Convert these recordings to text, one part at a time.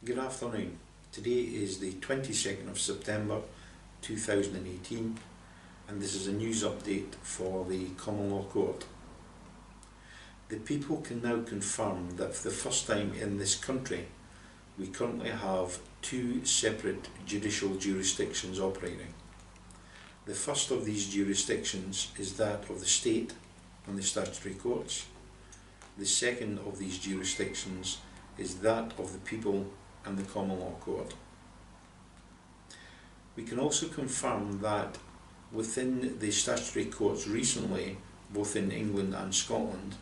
Good afternoon. Today is the 22nd of September 2018 and this is a news update for the Common Law Court. The people can now confirm that for the first time in this country we currently have two separate judicial jurisdictions operating. The first of these jurisdictions is that of the state and the statutory courts. The second of these jurisdictions is that of the people and the Common Law Court. We can also confirm that within the statutory courts recently, both in England and Scotland,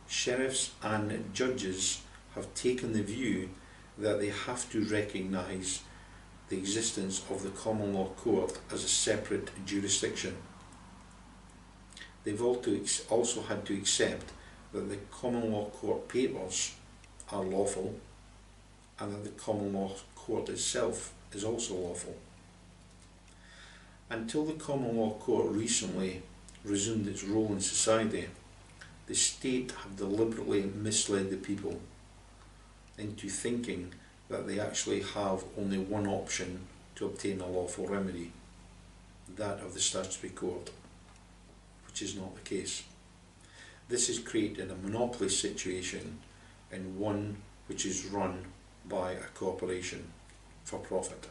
sheriffs and judges have taken the view that they have to recognise the existence of the Common Law Court as a separate jurisdiction. They've also had to accept that the Common Law Court papers are lawful and that the Common Law Court itself is also lawful. Until the Common Law Court recently resumed its role in society, the state have deliberately misled the people into thinking that they actually have only one option to obtain a lawful remedy, that of the statutory court, which is not the case. This has created a monopoly situation and one which is run by a corporation for profit.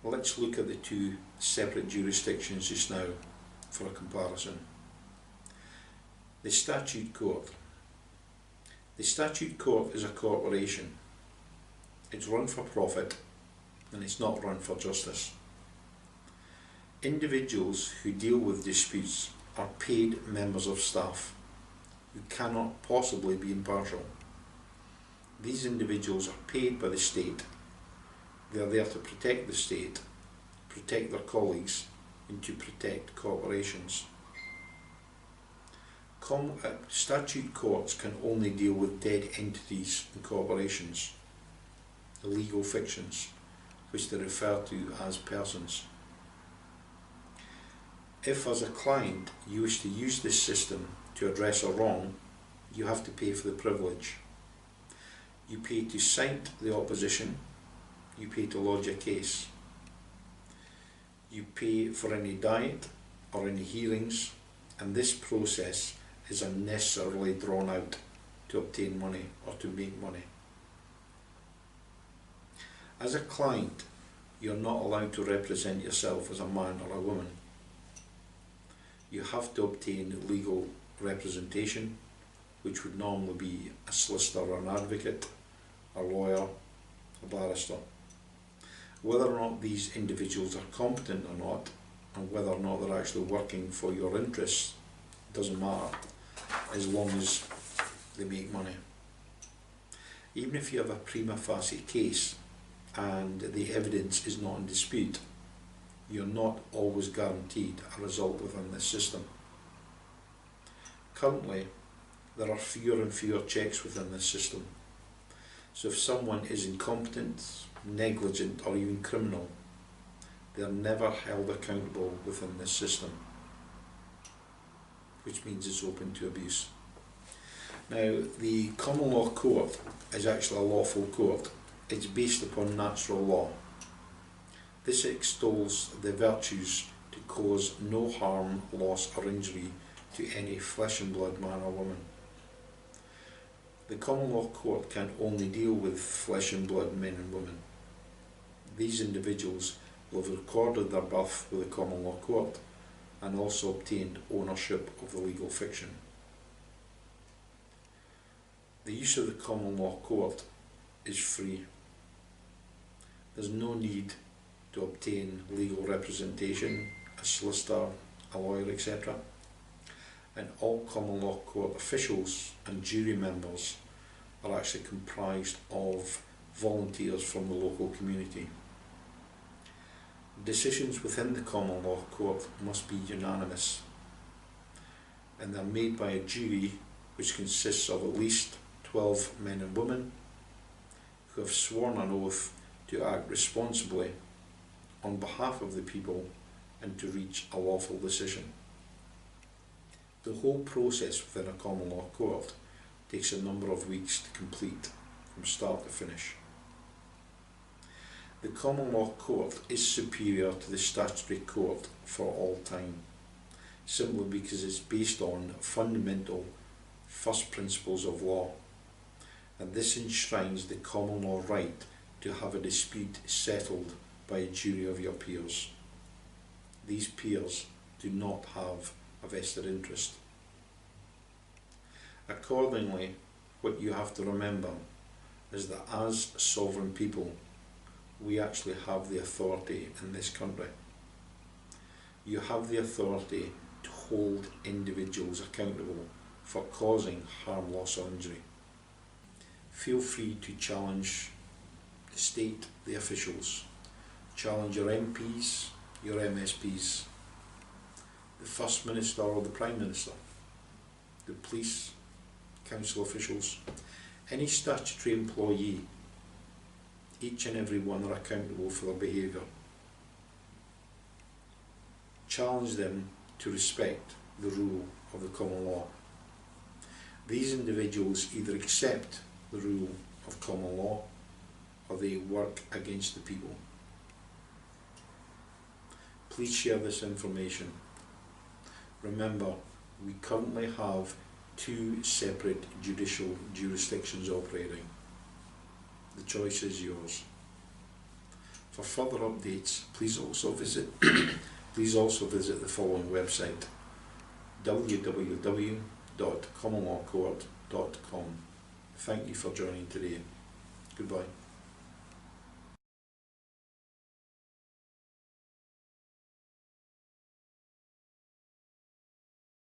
Let's look at the two separate jurisdictions just now for a comparison. The Statute Court. The Statute Court is a corporation. It's run for profit and it's not run for justice. Individuals who deal with disputes are paid members of staff who cannot possibly be impartial. These individuals are paid by the state. They are there to protect the state, protect their colleagues, and to protect corporations. Statute courts can only deal with dead entities and corporations, legal fictions, which they refer to as persons. If as a client you wish to use this system to address a wrong, you have to pay for the privilege. You pay to cite the opposition, you pay to lodge a case. You pay for any diet or any hearings, and this process is unnecessarily drawn out to obtain money or to make money. As a client, you're not allowed to represent yourself as a man or a woman. You have to obtain legal representation, which would normally be a solicitor or an advocate, a lawyer, a barrister. Whether or not these individuals are competent or not, and whether or not they're actually working for your interests, doesn't matter, as long as they make money. Even if you have a prima facie case and the evidence is not in dispute, you're not always guaranteed a result within this system. Currently, there are fewer and fewer checks within this system. So if someone is incompetent, negligent or even criminal, they are never held accountable within this system, which means it's open to abuse. Now, the Common Law Court is actually a lawful court. It's based upon natural law. This extols the virtues to cause no harm, loss or injury to any flesh and blood man or woman. The Common Law Court can only deal with flesh and blood men and women. These individuals will have recorded their birth with the Common Law Court and also obtained ownership of the legal fiction. The use of the Common Law Court is free. There's no need to obtain legal representation, a solicitor, a lawyer, etc. And all Common Law Court officials and jury members are actually comprised of volunteers from the local community. Decisions within the Common Law Court must be unanimous, and they're made by a jury which consists of at least 12 men and women who have sworn an oath to act responsibly on behalf of the people and to reach a lawful decision. The whole process within a common law court takes a number of weeks to complete, from start to finish. The common law court is superior to the statutory court for all time, simply because it's based on fundamental first principles of law, and this enshrines the common law right to have a dispute settled by a jury of your peers. These peers do not have a vested interest. Accordingly, what you have to remember is that as sovereign people, we actually have the authority in this country. You have the authority to hold individuals accountable for causing harm, loss or injury. Feel free to challenge the state, the officials, challenge your MPs, your MSPs, the First Minister or the Prime Minister, the police, council officials, any statutory employee. Each and every one are accountable for their behaviour. Challenge them to respect the rule of the common law. These individuals either accept the rule of common law or they work against the people. Please share this information. Remember, we currently have 2 separate judicial jurisdictions operating. The choice is yours. For further updates, please also visit the following website: www.commonlawcourt.com. Thank you for joining today. Goodbye.